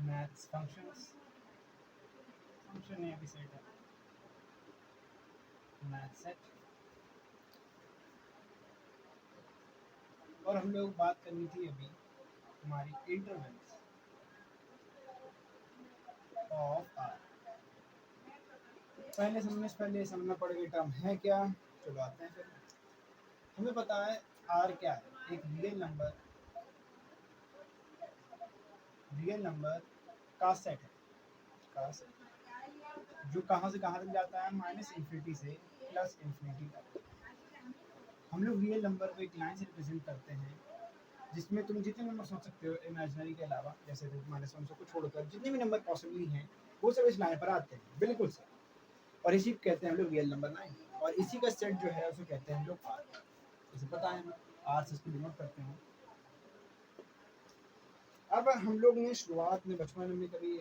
Maths functions, function ये भी set है, मैथ सेट। और हम लोग बात करनी थी अभी हमारी इंटरवल्स ऑफ आर। पहले समझना पड़ेगा टर्म है क्या। चलो आते हैं फिर। हमें पता है आर क्या है, एक रियल नंबर का सेट है, का सेट जो कहाँ से कहाँ तक जाता है, माइनस इन्फिनिटी से प्लस इन्फिनिटी तक। हम लोग रियल नंबर को एक लाइन से रिप्रेजेंट करते हैं जिसमें तुम जितने नंबर सोच सकते हो इमेजिनरी के अलावा, जैसे रूट माइनस वन को छोड़कर जितने भी नंबर पॉसिबली हैं वो सब इस लाइन पर आते हैं, बिल्कुल सही। और इसी को कहते हैं हम लोग रियल नंबर लाइन, और इसी का सेट जो है उसे कहते हैं हम लोग आर। जैसे पता है आर से इसको डिनोट करते हैं। अब हम लोग ने शुरुआत में बचपन में कभी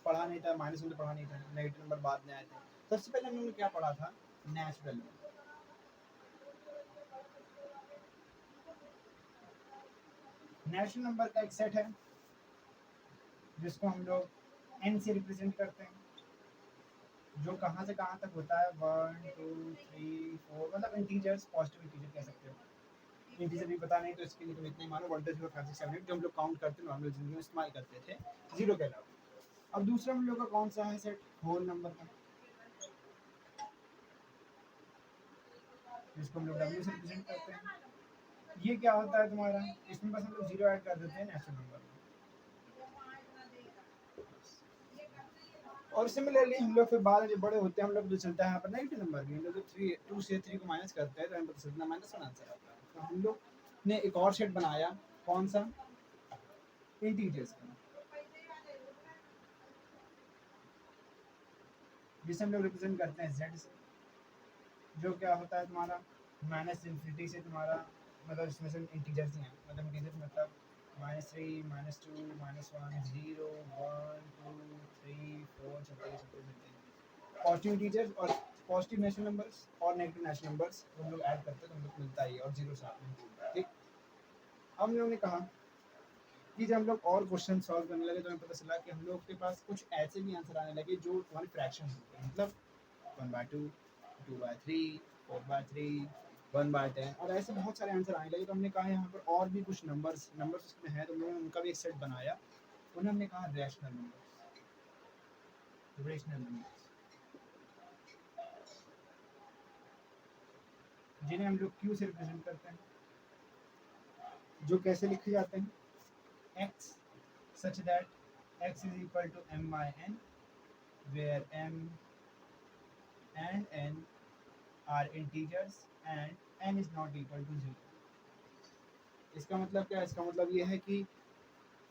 पढ़ा नहीं था, माइनस वन तो पढ़ा नहीं था, नेगेटिव नंबर बाद में आए थे। सबसे पहले हम लोगों ने क्या पढ़ा था, नेचुरल नंबर। नेचुरल नंबर का एक सेट है जिसको हम लोग एन से रिप्रेजेंट करते हैं, जो कहाँ से कहाँ तक होता है, 1 2 3 4, मतलब इंटीजर्स, पॉजिटिव इंटीजर कह सकते हो। इंटीजर भी पता नहीं तो इसके लिए तुम इतना ही मानो 1 2 3 4 5 6 7 8 जो हम लोग काउंट करते हैं नॉर्मल जिंदगी में इस्तेमाल करते थे, जीरो के अलावा। अब दूसरा हम लोग का कौन सा है सेट, होल नंबर का, जिसको हम लोग डब्ल्यू से रिप्रेजेंट करते हैं। ये क्या होता है तुम्हारा, इसमें बस हम लोग जीरो ऐड कर देते हैं नेचुरल नंबर में। और सिमिलरली हम लोग फिर बाद में जब बड़े होते हैं हम लोग जो चलता है यहाँ पर नेगेटिव नंबर भी, हम लोग थ्री टू से थ्री को माइनस करते हैं तो हमें पता चलता है माइनस वन आंसर आता है। तो हम लोग ने एक और सेट बनाया, कौन सा, इंटीजर्स का, जिसे हम लोग रिप्रेजेंट करते हैं जेड से, जो क्या होता है तुम्हारा माइनस इन्फिनिटी से तुम्हारा, मतलब इसमें से इंटीजर्स ही हैं, मतलब इंटीजर्स मतलब minus three minus two minus one zero one two three four चलते चलते चलते पॉजिटिव इंटीजर्स और पॉजिटिव नेचुरल नंबर्स और नेगेटिव नेचुरल नंबर्स हम लोग ऐड करते हैं तो हम लोग मिलता ही और जीरो साथ में, ठीक। अब हम लोगों ने कहा कि जब हम लोग और क्वेश्चन सॉल्व करने लगे तो हमें पता चला कि हम लोग के पास कुछ ऐसे भी आंसर आने लगे जो तुम्हारे फ्रैक्शन होते हैं, मतलब 1/2 2/3 4/3 1/10 और ऐसे बहुत सारे आंसर आने लगे। तो हमने कहा यहाँ पर और भी कुछ नंबर्स उसमें है, तो हम लोगों ने उनका भी एक सेट बनाया, उन्हें हमने कहा रैशनल नंबर्स, जिन्हें हम लोग क्यू से रिप्रेजेंट करते हैं, जो कैसे लिखे जाते हैं, x such that x is equal to m by n where m and n are integers and n is not equal to 0। इसका मतलब क्या है, इसका मतलब ये है कि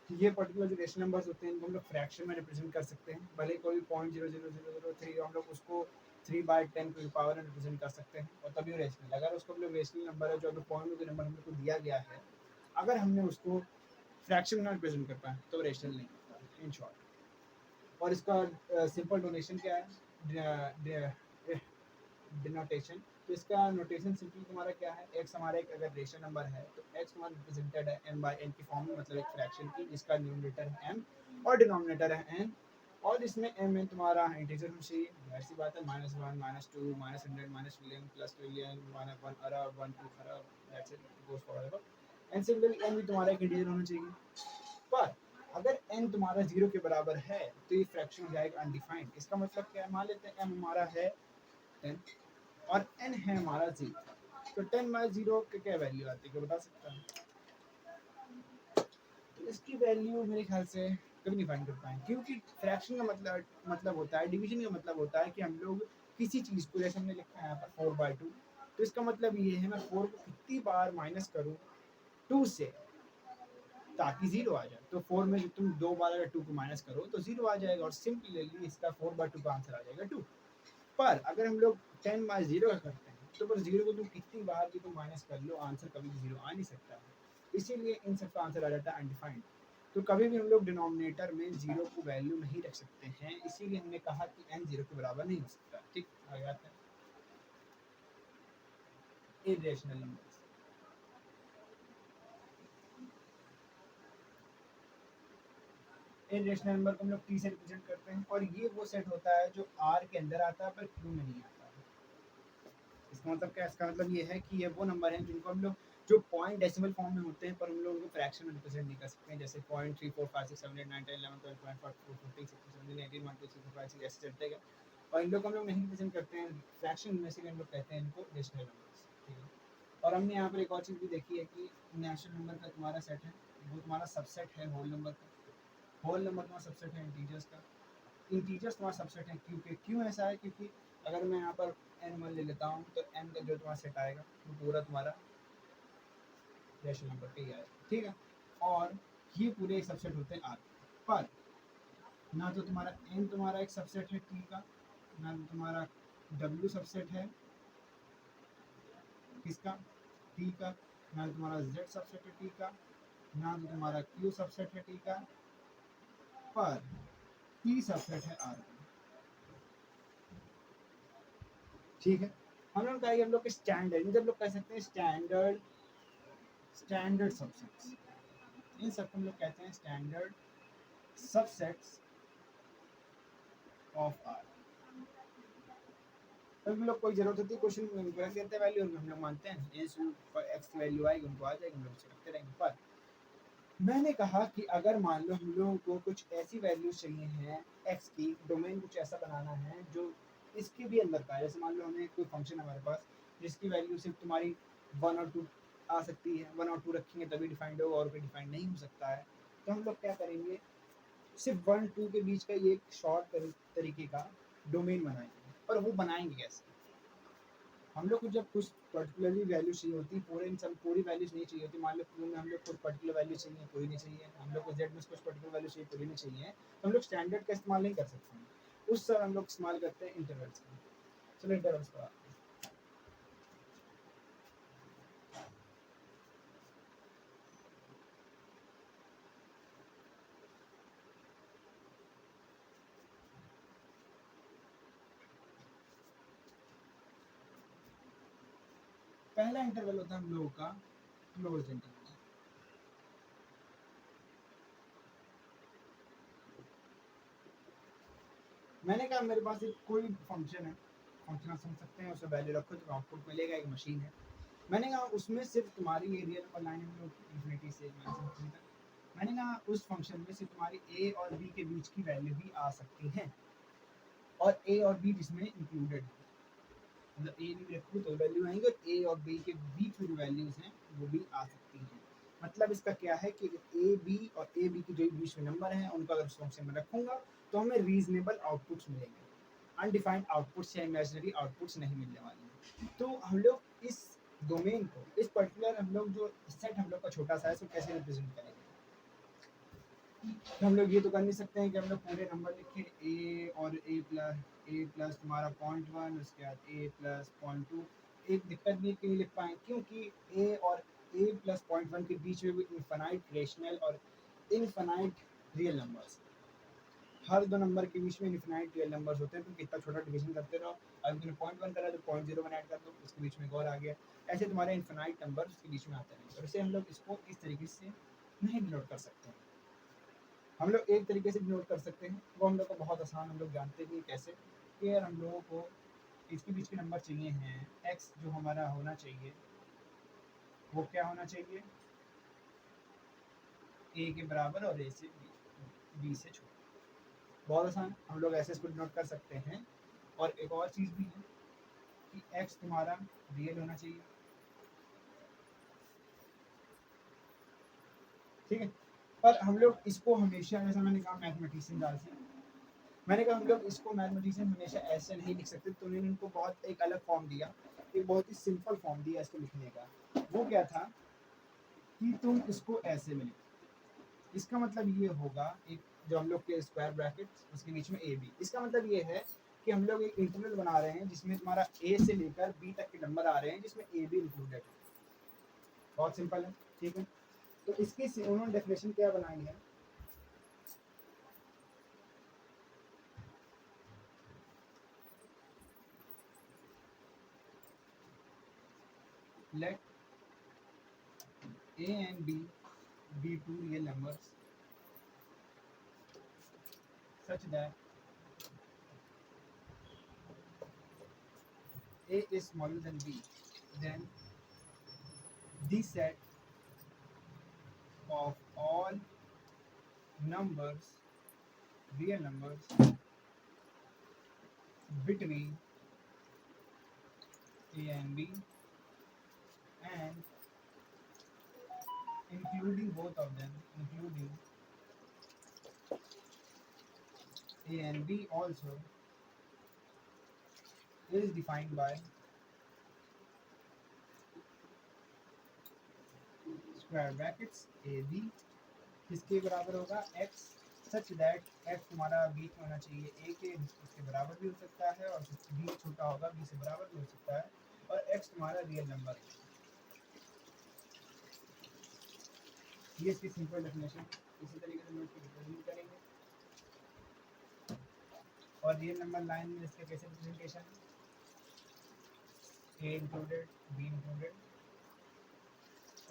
ये पर्टिकुलर जो रेशनल नंबर्स होते हैं इनको हम लोग फ्रैक्शन में रिप्रेजेंट कर सकते हैं, भले कोई 0.00003 हम लोग उसको 3/10 की पावर में रिप्रेजेंट कर सकते हैं और तभी वो रेशनल। अगर उसको हम लोग रेशनल नंबर है जो अभी पॉइंट में जो नंबर हम लोग को दिया गया है, अगर हमने उसको फ्रैक्शन में रिप्रेजेंट कर पाए तो रेशनल नहीं होता इन शॉर्ट। और इसका सिंपल डोनेशन क्या है, डिनोटेशन। तो इसका नोटेशन सिंपल तुम्हारा क्या है, x हमारा एक अगर रेशनल नंबर है तो x हमारा रिप्रेजेंटेड है m बाय n की फॉर्म में, मतलब एक फ्रैक्शन की जिसका न्यूमरेटर है m और डिनोमिनेटर है n, और इसमें m n तुम्हारा इंटीजर होना चाहिए, ऐसी बात है, -1 -2 -100 -मिलियन +ट्रिलियन 1 अरब 1 2 खरब, that's it, goes forever. And similarly n भी तुम्हारा एक इंटीजर होना चाहिए। पर अगर n तुम्हारा 0 के बराबर है तो ये फ्रैक्शन हो जाएगा अनडिफाइंड। इसका मतलब क्या है, मान लेते हैं m हमारा है 10 और n है हमारा 0, तो 10/0 की क्या वैल्यू आती है, क्या बता सकता है? तो इसकी वैल्यू मेरे ख्याल से कभी नहीं फाइंड कर पाएंगे, क्योंकि फ्रैक्शन का मतलब होता है, डिवीजन का मतलब होता है कि हम लोग किसी चीज को, जैसे हमने लिखा है यहाँ पर 4/2, तो इसका मतलब ये है मैं 4 को कितनी बार माइनस करूँ 2 से ताकि 0 आ जाए। तो 4 में जब तुम 2 बार अगर 2 को माइनस करो तो 0 आ जाएगा और सिंपली इसका 4/2 का आंसर आ जाएगा 2। पर अगर हम लोग 10/0 का करते हैं तो बस 0 को तुम कितनी बार भी तुम माइनस कर लो, आंसर कभी भी 0 आ नहीं सकता है। इसीलिए इन सब का आंसर आ जाता है अनडिफाइंड। तो कभी भी हम लोग डिनोमिनेटर में 0 को वैल्यू नहीं रख सकते हैं, इसीलिए हमने कहा कि n 0 के बराबर नहीं हो सकता, ठीक। आगे आते हैं इरेशनल नंबर्स। इरेशनल नंबर को हम लोग टी से रिप्रेजेंट करते हैं, और ये वो सेट होता है जो आर के अंदर आता है पर क्यू में नहीं आता है। इसका मतलब क्या? इसका मतलब ये है कि ये वो नंबर हैं जिनको हम लोग, जो पॉइंट डेसिमल फॉर्म में होते हैं पर हम लोग उनको फ्रैक्शन में रिप्रेजेंट नहीं कर सकते हैं, जैसे 0.345678911245141516171819202122232425 ऐसे चलते गए, और इन लोग को हम लोग नहीं रिप्रेजेंट करते हैं फ्रैक्शन में से, हम लोग कहते हैं इनको रेशनल नंबर्स, ठीक है। और हमने यहाँ पर एक और चीज़ भी देखी है कि नेचुरल नंबर का तुम्हारा सेट है, वो तुम्हारा सबसेट है होल नंबर का, होल नंबर तुम्हारा सबसेट है इंटीजर्स का, इंटीजर्स तुम्हारा सबसेट है क्यू के। क्यों ऐसा है? क्योंकि अगर मैं यहाँ पर एन वन ले लेता हूँ तो एन का जो तुम्हारा सेट आएगा वो पूरा तुम्हारा रेशनल नंबर पे ही आएगा, ठीक है। और ये पूरे एक सबसेट होते हैं आर, पर ना तो तुम्हारा एन तुम्हारा एक सबसेट है टी का, ना तो तुम्हारा डब्ल्यू सबसेट है किसका? टी का, ना तो तुम्हारा जेड सबसेट है टी का, ना तो तुम्हारा क्यू सबसेट है टी का, पर टी सबसेट है आर का, ठीक है। हम लोग कहेंगे हम लोग के स्टैंडर्ड, जब लोग कह सकते हैं स्टैंडर्ड, स्टैंडर्ड सबसेट्स, इन सब को हम लोग कहते हैं स्टैंडर्ड सबसेट्स ऑफ आर। तो हम लोग कोई जरूरत होती है क्वेश्चन रख देते हैं वैल्यू, हम लोग मानते हैं एक्स की वैल्यू आएगी उनको आ जाएगी, हम लोग उसे रखते रहेंगे। पर मैंने कहा कि अगर मान लो हम लोगों को कुछ ऐसी वैल्यू चाहिए हैं एक्स की, डोमेन कुछ ऐसा बनाना है जो इसके भी अंदर का है, जैसे मान लो हमें कोई फंक्शन हमारे पास जिसकी वैल्यू सिर्फ तुम्हारी 1 और 2 आ सकती है, 1 और 2 रखेंगे तभी डिफाइंड होगा और कोई डिफाइंड नहीं हो सकता है, तो हम लोग क्या करेंगे, सिर्फ 1 2 के बीच का ये एक शॉर्ट तरीके का डोमेन बनाएंगे। और वो बनाएंगे कैसे? हम लोग को जब कुछ पर्टिकुलरली वैल्यू चाहिए होती, पूरे इन सब पूरी वैल्यूज नहीं चाहिए होती, मान लो क्यू में हम लोग कुछ पर्टिकुलर वैल्यू चाहिए, पूरी नहीं चाहिए, हम लोग को जेड में कुछ पर्टिकुलर वैल्यू चाहिए, पूरी नहीं चाहिए, तो हम लोग स्टैंडर्ड का इस्तेमाल नहीं कर सकते हैं, उस समय हम लोग इस्तेमाल करते हैं इंटरवल्स का। चलो इंटरवल्स का पहला इंटरवल होता है हम लोगों का क्लोज्ड इंटरवल। मैंने कहा मेरे पास एक कोई फंक्शन है, फंक्शन आप समझ सकते हैं, उसमें वैल्यू रखो तो आउटपुट मिलेगा, एक मशीन है। मैंने कहा उसमें सिर्फ तुम्हारी ये रियल नंबर लाइन हम लोग इन्फिनिटी से इन्फिनिटी तक, मैंने कहा उस फंक्शन में सिर्फ तुम्हारी ए और बी के बीच की वैल्यू भी आ सकती है, और ए और बी जिसमें इंक्लूडेड है, मतलब ए बी रखूँ तो वैल्यू आएंगे, और ए और बी के बीच में जो वैल्यूज हैं वो भी आ सकती हैं। मतलब इसका क्या है कि ए बी और ए बी की जो बीच में नंबर हैं उनको अगर उस फंक्शन में रखूंगा तो हमें रीजनेबल आउटपुट्स मिलेंगे, अनडिफाइंड आउटपुट्स या इमेजिनरी आउटपुट्स नहीं मिलने वाले। तो हम लोग इस डोमेन को, इस पर्टिकुलर हम लोग जो सेट हम लोग का छोटा सा है उसको कैसे रिप्रेजेंट करेंगे? तो हम लोग ये तो कर नहीं सकते हैं कि हम लोग पूरे नंबर लिखें ए और ए प्लस तुम्हारा 0.1, उसके बाद ए प्लस 0.2। एक दिक्कत भी क्यों लिख पाए, क्योंकि ए और ए प्लस 0.1 के बीच में भी इनफाइनाइट रेशनल और इनफाइनाइट रियल नंबर्स, हर दो नंबर के बीच में इनफिनाइट रियल नंबर्स होते हैं, तुम कितना छोटा डिवीजन करते रहो, अगर तुमने 0.1 करा तो 0.01 ऐड कर दो, उसके बीच में एक और आ गया, ऐसे तुम्हारे इनफिनाइट नंबर उसके बीच में आते रहेंगे, और इसे हम लोग इसको इस तरीके से नहीं डिनोट कर सकते हैं। हम लोग एक तरीके से डिनोट कर सकते हैं, वो हम लोग को बहुत आसान, हम लोग जानते भी कैसे, कि यार हम लोगों को इसके बीच के नंबर चाहिए हैं, एक्स जो हमारा होना चाहिए वो क्या होना चाहिए, ए के बराबर और ए से बी से छोटा। बहुत आसान, हम लोग ऐसे इसको डिनोट कर सकते हैं। और एक और चीज़ भी है कि एक्स तुम्हारा रियल होना चाहिए, ठीक है। पर हम लोग इसको हमेशा, जैसा मैंने कहा मैथमेटिशियन डालते हैं, मैंने कहा हम लोग इसको मैथमेटिशियन हमेशा ऐसे नहीं लिख सकते, तो उन्होंने इनको बहुत एक अलग फॉर्म दिया, एक बहुत ही सिंपल फॉर्म दिया इसको लिखने का। वो क्या था कि तुम इसको ऐसे में लिखो, इसका मतलब ये होगा, एक जो हम लोग के स्क्वायर ब्रैकेट उसके बीच में ए बी, इसका मतलब ये है कि हम लोग एक इंटरवल बना रहे हैं जिसमें तुम्हारा ए से लेकर बी तक के नंबर आ रहे हैं जिसमें ए बी इंक्लूडेड है। बहुत सिंपल है, ठीक है। तो इसकी उन्होंने डेफिनेशन क्या बनाई है, let a and b be two real numbers such that A is smaller than B, then the set of all numbers, real numbers, between A and B and including both of them, including A and B also, is defined by square brackets A B, किसके बराबर होगा x, such that x तुम्हारा बीच में होना चाहिए a के, इसके बराबर भी हो सकता है, और b छोटा होगा b से बराबर भी हो सकता है, और x तुम्हारा रियल नंबर है। ये इसकी सिंपल डेफिनेशन। इसी तरीके से हम इसको रिप्रेजेंट करेंगे, और रियल नंबर लाइन में इसके कैसे representation, a included, b included,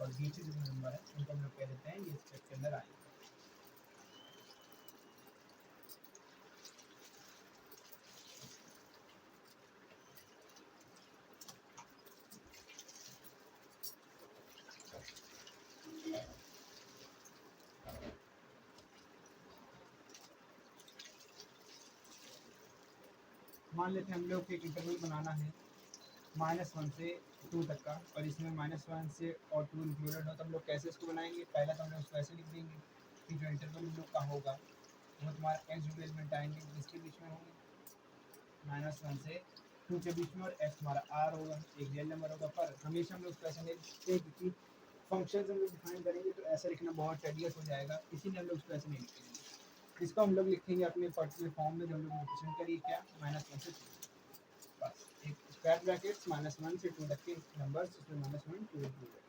और बीच जो नंबर है उनको हम लोग कह देते हैं ये स्टेप के अंदर आएंगे। मान लेते हैं हम लोग एक इंटरवल बनाना है -1 से 2 तक का, और इसमें -1 से और 2 इंक्लूडेड हो, तो हम लोग कैसे इसको बनाएंगे। पहला तो हम लोग इसको ऐसे लिख देंगे कि जो इंटरवल हम लोग का होगा वो तुम्हारा एक्स जो एलिमेंट आएंगे इसके बीच में होंगे, -1 से 2 के बीच में, और एक्स हमारा आर होगा, एक रियल नंबर होगा। पर हमेशा हम लोग उसको ऐसे नहीं लिखते, क्योंकि फंक्शन हम लोग डिफाइन करेंगे तो ऐसा लिखना बहुत टेडियस हो जाएगा, इसीलिए हम लोग उसको ऐसे नहीं लिखेंगे। इसको हम लोग लिखेंगे अपने पर्टिकुलर फॉर्म में, जो हम लोग रिप्रेजेंट करिए क्या, -1 से 2, बस एक स्क्वायर ब्रैकेट्स -1 से 2 तक के नंबर्स, इसमें -1 2 इंक्लूडेड।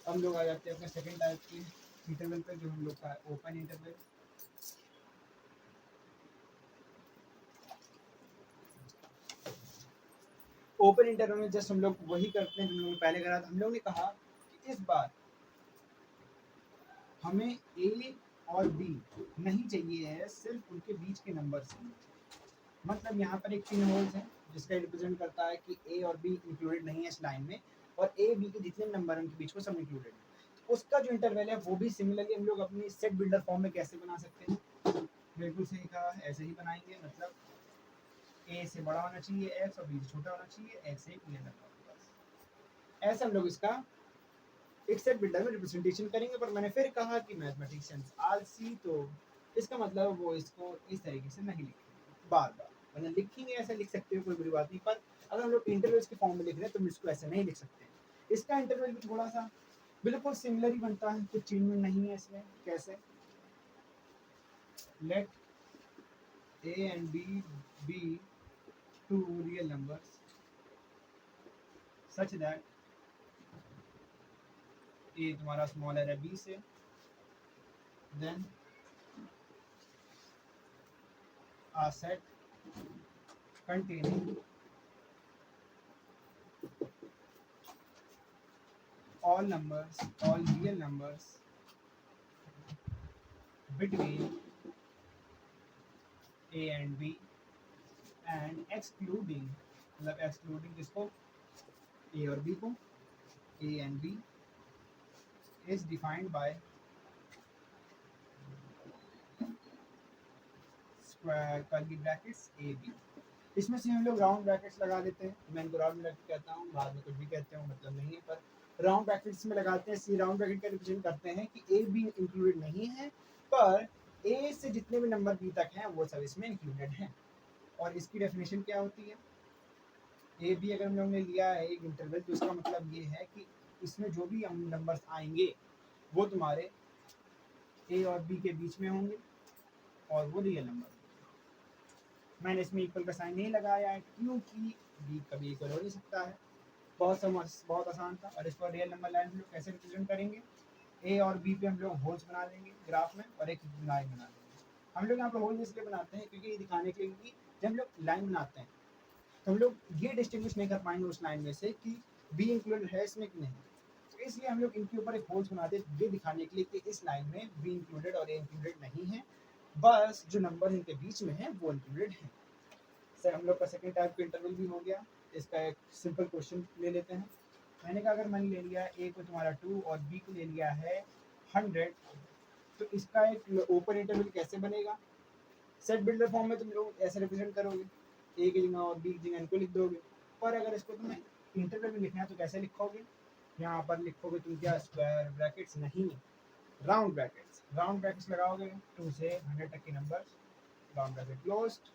हम लोग आ जाते हैं अपने सेकंड टाइप के इंटरवल पे, जो हम लोग का ओपन इंटरवल। ओपन इंटरवल में जस्ट हम लोग वही करते हैं जो हम लोग ने पहले करा था। हम लोग ने कहा कि इस बार हमें ए और बी नहीं चाहिए है, सिर्फ उनके बीच के नंबर से। मतलब यहाँ पर एक 3 होल्स है जिसका रिप्रेजेंट करता है कि ए और बी इंक्लूडेड नहीं है इस लाइन में, और ए बी के जितने नंबर उनके बीच में सब इंक्लूडेड है। उसका जो इंटरवल है वो भी सिमिलरली हम लोग अपनी सेट बिल्डर फॉर्म में कैसे बना सकते हैं, बिल्कुल सही कहा, ऐसे ही बनाएंगे। मतलब ए से बड़ा होना चाहिए एक्स, और बी से छोटा होना चाहिए एक्स, एक रियल नंबर। ऐसे हम लोग इसका एक सेट बिल्डर में रिप्रेजेंटेशन करेंगे। पर मैंने फिर कहा कि मैथमेटिशियंस आलसी, तो इसका मतलब वो इसको इस तरीके से नहीं लिखेंगे बार बार, मतलब लिखेंगे ऐसे लिख सकते हो, कोई बुरी बात नहीं। पर अगर हम लोग इंटरवल्स के फॉर्म में लिख रहे हैं तो हम इसको ऐसे नहीं लिख सकते। इसका इंटरवल भी थोड़ा सा बिल्कुल सिमिलर ही बनता है, कुछ चेंजमेंट नहीं है इसमें। कैसे, let A and B be two real numbers such that A तुम्हारा स्मॉलर है बी से, then a set containing all numbers, all real numbers between a and b and excluding, मतलब excluding किसको, a और b को, a and b is defined by square curly brackets a b। इसमें से हम लोग राउंड ब्रैकेट्स लगा देते हैं। मैं इनको राउंड ब्रैकेट कहता हूँ, बाद में कुछ भी कहते हो मतलब नहीं है, पर राउंड ब्रैकेट्स में लगाते हैं। सी राउंड ब्रैकेट का रिप्रेजेंट करते हैं कि ए बी इंक्लूडेड नहीं है, पर ए से जितने भी नंबर बी तक हैं वो सब इसमें इंक्लूडेड हैं। और इसकी डेफिनेशन क्या होती है, ए बी अगर हम लोग ने लिया है एक इंटरवल, तो इसका मतलब ये है कि इसमें जो भी नंबर्स आएंगे वो तुम्हारे ए और बी के बीच में होंगे, और वो रियल नंबर। मैंने इसमें इक्वल का साइन नहीं लगाया है क्योंकि बी कभी इक्वल हो नहीं सकता है। बहुत आसान था। और इसको रियल नंबर लाइन हम लोग कैसे रिप्रेजेंट करेंगे, ए और बी पे हम लोग होल्स बना देंगे ग्राफ में, और एक लाइन बना देंगे। हम लोग यहाँ पे होल इसलिए बनाते हैं क्योंकि ये दिखाने के लिए कि जब हम लोग लाइन बनाते हैं तो हम लोग ये डिस्टिंग्विश नहीं कर पाएंगे उस लाइन में से कि बी इंक्लूडेड है इसमें कि नहीं। तो इस इसलिए हम लोग इनके ऊपर एक होल्स बनाते हैं ये दिखाने के लिए कि इस लाइन में बी इंक्लूडेड और ए इंक्लूडेड नहीं है, बस जो नंबर इनके बीच में है वो इंक्लूडेड है। सर हम लोग का सेकंड टाइप का इंटरवल भी हो गया। इसका एक सिंपल क्वेश्चन ले लेते हैं। मैंने कहा अगर मैंने ले लिया ए को तुम्हारा 2 और बी को ले लिया है 100, तो इसका एक ओपन इंटरवल कैसे बनेगा? सेट बिल्डर फॉर्म में तुम लोग ऐसे रिप्रेजेंट करोगे, ए की जगह और बी की जगह इनको लिख दोगे। पर अगर इसको तुम्हें इंटरवल में लिखना है तो कैसे लिखोगे? यहाँ पर लिखोगे तुम क्या, स्क्वायर ब्रैकेट्स नहीं, राउंड ब्रैकेट्स। राउंड ब्रैकेट्स लगाओगे 2 से 100 तक के नंबर, राउंड ब्रैकेट क्लोज्ड,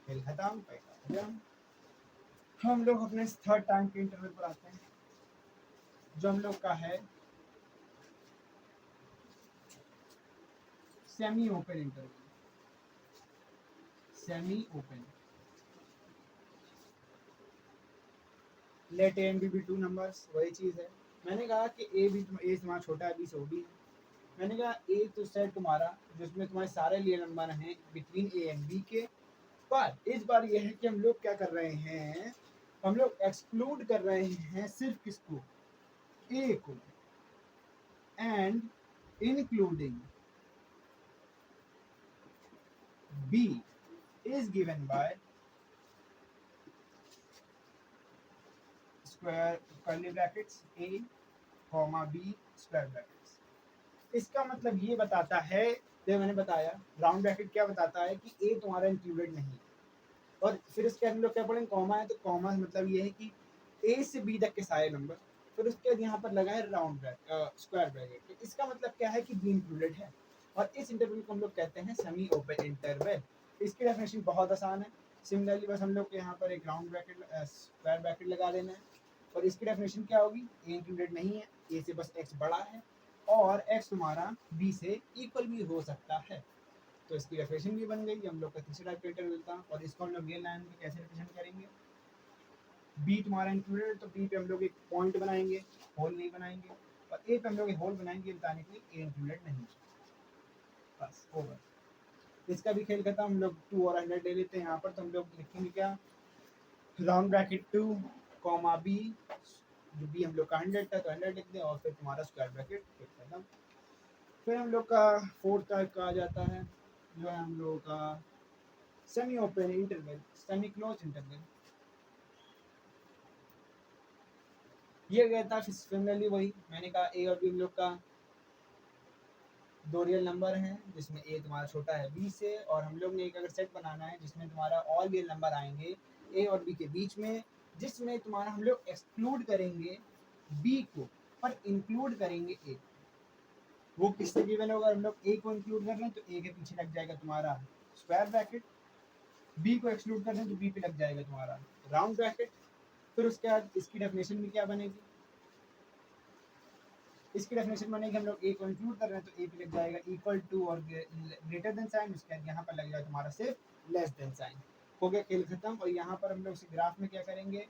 खेल खत्म, पैसा खत्म। हम लोग अपने थर्ड टाइम के इंटरवल पर आते हैं, जो हम लोग का है semi open interval. Semi open, let A and B 2 numbers, वही चीज़ है। मैंने कहा कि ए तुम्हारा छोटा है, बी से वो भी है। मैंने कहा ए तो सेट तुम्हारा जिसमें तुम्हारे सारे लिए नंबर हैं बिटवीन ए एंड बी के, पर इस बार ये है कि हम लोग क्या कर रहे हैं, हम लोग एक्सक्लूड कर रहे हैं सिर्फ किसको, ए को, and including B is given by square curly brackets A comma B square brackets. इसका मतलब ये बताता है, जो मैंने बताया राउंड ब्रैकेट क्या बताता है कि ए तुम्हारा इंक्लूडेड नहीं है। और फिर इसके हम लोग क्या पढ़ेंगे, कॉमा है तो कॉमा मतलब ये है कि ए से बी तक के सारे नंबर, फिर उसके बाद यहाँ पर लगा है राउंड ब्रैकेट स्क्वायर ब्रैकेट, तो इसका मतलब क्या है कि बी इंक्लूडेड है। और इस इंटरवल को हम लोग कहते हैं सेमी ओपन इंटरवल। इसकी डेफिनेशन बहुत आसान है। सिमिलरली बस हम लोग को यहाँ पर एक राउंड ब्रैकेट स्क्वायर ब्रैकेट लगा देना है, और इसकी डेफिनेशन क्या होगी, ए इंक्लूडेड नहीं है, ए से बस एक्स बड़ा है और एक्स तुम्हारा बी से इक्वल भी हो सकता है, तो इसकी डेफिनेशन भी बन गई। हम लोग का तीसरा टाइप का इंटरवल था, और इसको हम लोग ये लाइन में कैसे रिप्रेजेंट करेंगे, बी तुम्हारा इंक्लूडेड तो बी पे हम लोग एक पॉइंट बनाएंगे, होल नहीं बनाएंगे, और ए पे हम लोग एक होल बनाएंगे बताने के लिए ए इंक्लूडेड नहीं है, बस ओवर। इसका भी खेल खत्म। हम लोग 2 और 100 ले लेते हैं यहाँ पर, तो हम लोग लिखेंगे क्या, राउंड ब्रैकेट 2 कॉमा बी, जो बी हम लोग का 100 था तो 100 लिख दें, और फिर तुम्हारा स्क्वायर ब्रैकेट खेल खत्म। फिर हम लोग का फोर्थ टाइप का आ जाता है, जो है हम लोगों का semi open interval, semi close interval. ये गया था सिमिलरली वही, मैंने कहा ए और बी हम लोग का दो रियल नंबर हैं जिसमें ए तुम्हारा छोटा है बी से, और हम लोग ने एक अगर सेट बनाना है जिसमें तुम्हारा ऑल रियल नंबर आएंगे ए और बी के बीच में, जिसमें तुम्हारा हम लोग एक्सक्लूड करेंगे बी को पर इंक्लूड करेंगे ए। वो किससे गिवन होगा, हम लोग ए को इंक्लूड कर रहे हैं तो ए के पीछे लग जाएगा तुम्हारा स्क्वायर ब्रैकेट, बी को एक्सक्लूड कर रहे हैं तो बी पे लग जाएगा तुम्हारा राउंड ब्रैकेट। फिर उसके बाद इसकी डेफिनेशन भी क्या बनेगी, इसकी डेफिनेशन बनेगी, हम लोग ए को इंक्लूड कर रहे हैं तो ए पे लग जाएगा इक्वल टू और ग्रेटर देन साइन, उसके बाद यहाँ पर लग जाएगा तुम्हारा सिर्फ लेस देन साइन। हो गया खेल खत्म। और यहाँ पर हम लोग इसे ग्राफ में क्या करेंगे,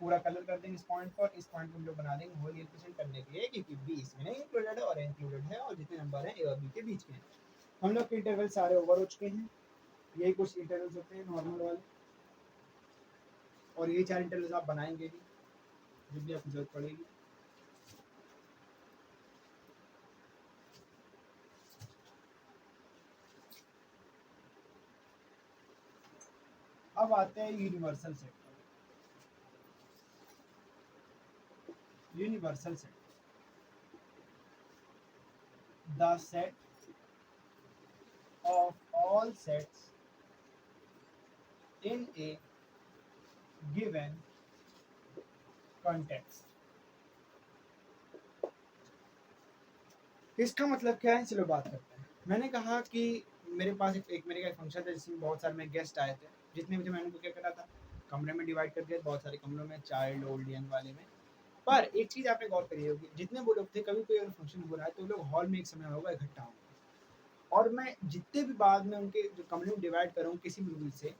पूरा कलर कर देंगे इस पॉइंट पर, इस पॉइंट को हम लोग बना देंगे होल रिप्रेजेंट करने के लिए, क्योंकि बी इसमें नहीं इंक्लूडेड है और इंक्लूडेड है, और जितने नंबर हैं ए और बी के बीच में। हम लोग के इंटरवल सारे ओवर हो चुके हैं, यही कुछ इंटरवल्स होते हैं नॉर्मल वाले, और ये 4 इंटरवल्स आप बनाएंगे भी जब भी आपको जरूरत पड़ेगी। अब आते हैं universal set. Universal set, the set of all sets in a given context। इसका मतलब क्या है, चलो बात करते हैं। मैंने कहा कि मेरे पास एक मेरे का फंक्शन था जिसमें बहुत सारे मेरे गेस्ट आए थे, जितने मुझे मैंने उनको क्या करा था, कमरे में डिवाइड कर दिया, बहुत सारे कमरों में, चाइल्ड ओल्ड यंग वाले में। पर एक चीज़ आपने गौर करी होगी, जितने वो लोग थे कभी कोई अगर फंक्शन हो रहा है तो लोग हॉल में एक समय होगा इकट्ठा होंगे, और मैं जितने भी बाद में उनके जो कमरे में डिवाइड करूँ किसी भी रूल से,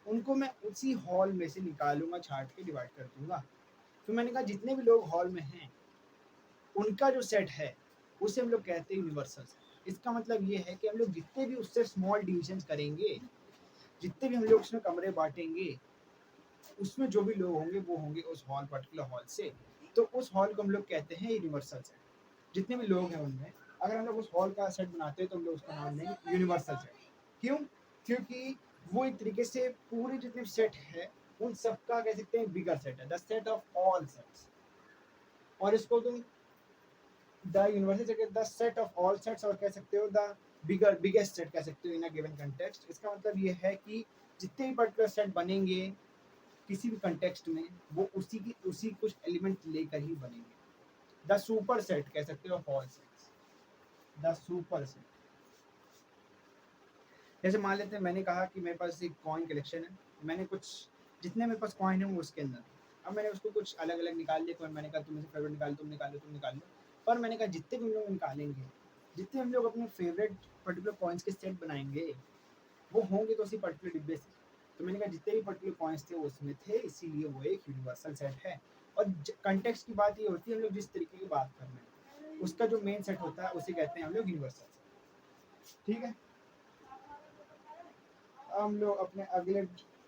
उनको मैं उसी हॉल में से निकालूंगा, छाट के डिवाइड कर दूंगा। तो मैंने कहा जितने भी लोग हॉल में हैं उनका जो सेट है उसे हम लोग कहते हैं यूनिवर्सल सेट। इसका मतलब ये है कि हम लोग जितने भी उससे स्मॉल डिविजन करेंगे, जितने भी हम लोग उसमें कमरे बांटेंगे, उसमें जो भी लोग होंगे वो होंगे उस हॉल पर्टिकुलर हॉल से। तो उस हॉल को हम लोग कहते हैं यूनिवर्सल सेट। जितने भी लोग हैं उनमें अगर हम लोग उस हॉल का सेट बनाते हैं तो हम लोग उसका नाम देंगे यूनिवर्सल सेट। क्यों? क्योंकि वो एक तरीके से पूरे जितने सेट है उन सबका कह सकते हैं बिगर सेट है, the set of all sets. और इसको तुम the universal set the set of all sets और कह सकते हो द बिगेस्ट सेट कह सकते हो इन अ गिवन कंटेक्स्ट। इसका मतलब ये है कि जितने भी पर्टिकुलर सेट बनेंगे किसी भी कंटेक्स्ट में वो उसी कुछ एलिमेंट लेकर ही बनेंगे। द सुपर सेट कह सकते हो all sets, the super set. जैसे मान लेते हैं मैंने कहा कि मेरे पास एक कॉइन कलेक्शन है, मैंने कुछ जितने मेरे पास कॉइन है वो उसके अंदर, अब मैंने उसको कुछ अलग अलग निकाल लिए कॉइन, मैंने कहा तुम से फेवरेट निकाल, तुम निकाल लो, तुम निकाल लो। पर मैंने कहा जितने भी हम लोग निकालेंगे, जितने हम लोग अपने फेवरेट पर्टिकुलर कॉइन्स के सेट बनाएंगे वो होंगे तो उसी पर्टिकुलर डिब्बे से। तो मैंने कहा जितने भी पर्टिकुलर कॉइन्स थे वो उसमें थे, इसीलिए वो एक यूनिवर्सल सेट है। और कंटेक्स्ट की बात ये होती है हम लोग जिस तरीके की बात कर रहे हैं उसका जो मेन सेट होता है उसे कहते हैं हम लोग यूनिवर्सल सेट। ठीक है, हम लोग अपने अगले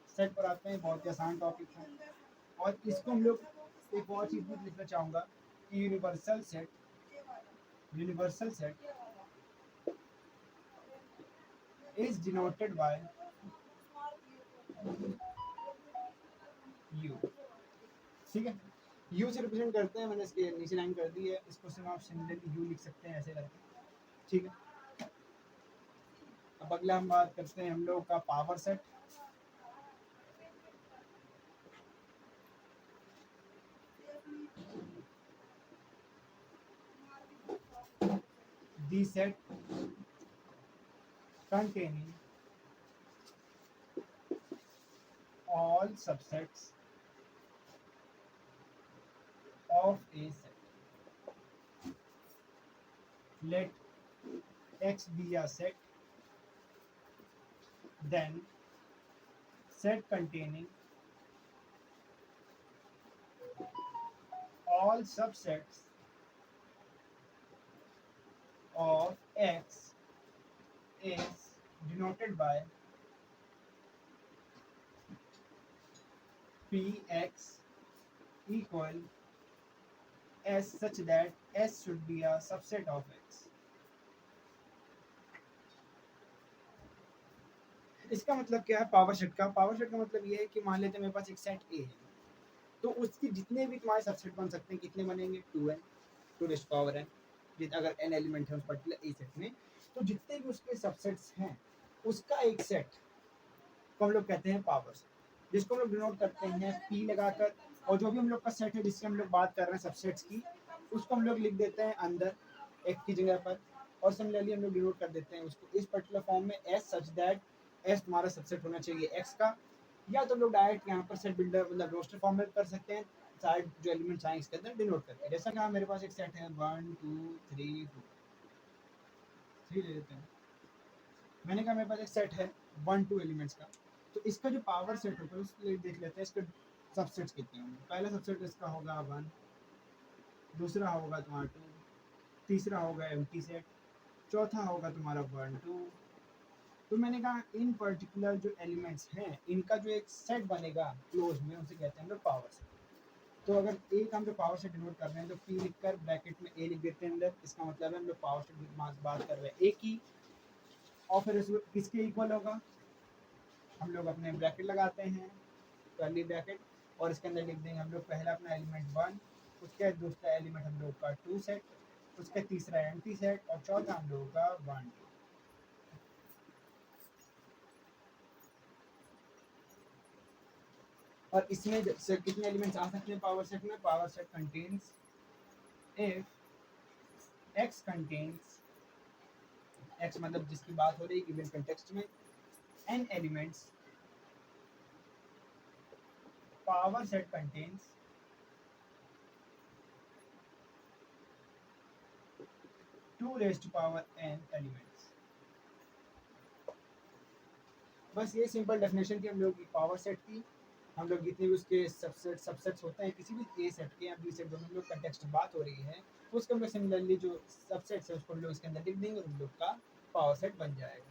सेट पर आते हैं, बहुत ही आसान टॉपिक है और इसको हम लोग एक और चीज में लिखना चाहूँगा कि universal set is denoted by you. ठीक है, यू से रिप्रेजेंट करते हैं, मैंने इसके नीचे लाइन कर दी है, इसको सिर्फ आप सिमिलरली यू लिख सकते हैं ऐसे करके। ठीक है, अब अगला हम बात करते हैं हम लोग का power set. The set containing all subsets of a set. Let X be a set, then set containing all subsets of X is denoted by Px equal S such that S should be a subset of X. इसका मतलब क्या है power set का? Power set का मतलब ये है कि मान लेते हैं मेरे पास एक सेट ए है, तो उसके जितने भी तुम्हारे सबसेट बन सकते हैं कितने बनेंगे? 2n, 2n। अगर n एलिमेंट है उस पर्टिकुलर ए सेट में, तो जितने भी उसके सबसेट्स हैं उसका एक सेट को हम लोग कहते हैं पावर सेट, जिसको हम लोग डिनोट करते हैं p लगाकर। और जो भी हम लोग का सेट है जिससे हम लोग बात कर रहे हैं सबसेट्स की, उसको हम लोग लिख देते हैं अंदर एक की जगह पर, और सिमिलरली हम लोग डिनोट कर देते हैं उसको इस पर्टिकुलर फॉर्म में s सच दैट s तुम्हारा सबसेट होना चाहिए x का। या तो हम लोग डायरेक्ट यहाँ पर सेट बिल्डर मतलब रोस्टर फॉर्म में कर सकते हैं, साइड जो एलिमेंट्स आए इसके अंदर डिनोट करके। जैसा कि मेरे पास एक सेट है 1 2 3 4, 3 ले लेते हैं। मैंने कहा मेरे पास एक सेट है 1 2 एलिमेंट्स का, तो इसका जो पावर सेट होता है उसको देख लेते हैं इसके सबसेट्स कितने होंगे। पहला सबसेट इसका होगा 1, दूसरा होगा तुम्हारा 2, तीसरा होगा एम्प्टी सेट, चौथा होगा तुम्हारा 1 2। तो मैंने कहा इन पर्टिकुलर जो एलिमेंट्स हैं इनका जो एक सेट बनेगा क्लोज में उसे कहते हैं हम लोग पावर सेट। तो अगर एक हम जो पावर सेट डिनोट कर रहे हैं तो पी लिखकर ब्रैकेट में ए लिख देते हैं अंदर, इसका मतलब है हम लोग पावर सेट बात कर रहे हैं ए की। और फिर इसको किसके इक्वल होगा, हम लोग अपने ब्रैकेट लगाते हैं कर्ली ब्रैकेट, और इसके अंदर लिख देंगे हम लोग पहला अपना एलिमेंट 1, उसके दूसरा एलिमेंट हम लोग का 2 सेट, उसका तीसरा एम्प्टी सेट और चौथा हम लोगों का 1 2। और इसमें कितने एलिमेंट्स आ सकते हैं पावर सेट में? Power set contains if x contains, x मतलब जिसकी बात हो रही है गिवन कंटेक्स्ट में, n elements, power set contains 2 raised to power n elements. बस ये सिंपल डेफिनेशन थी हम लोग की पावर सेट की। हम लोग जितने भी उसके सबसेट्स होते हैं किसी भी ए सेट के या बी सेट दोनों हम लोग कंटेक्स्ट बात हो रही है, उसके हम लोग सिमिलरली जो सबसेट्स है उसको हम लोग इसके अंदर लिख देंगे और हम लोग का पावर सेट बन जाएगा।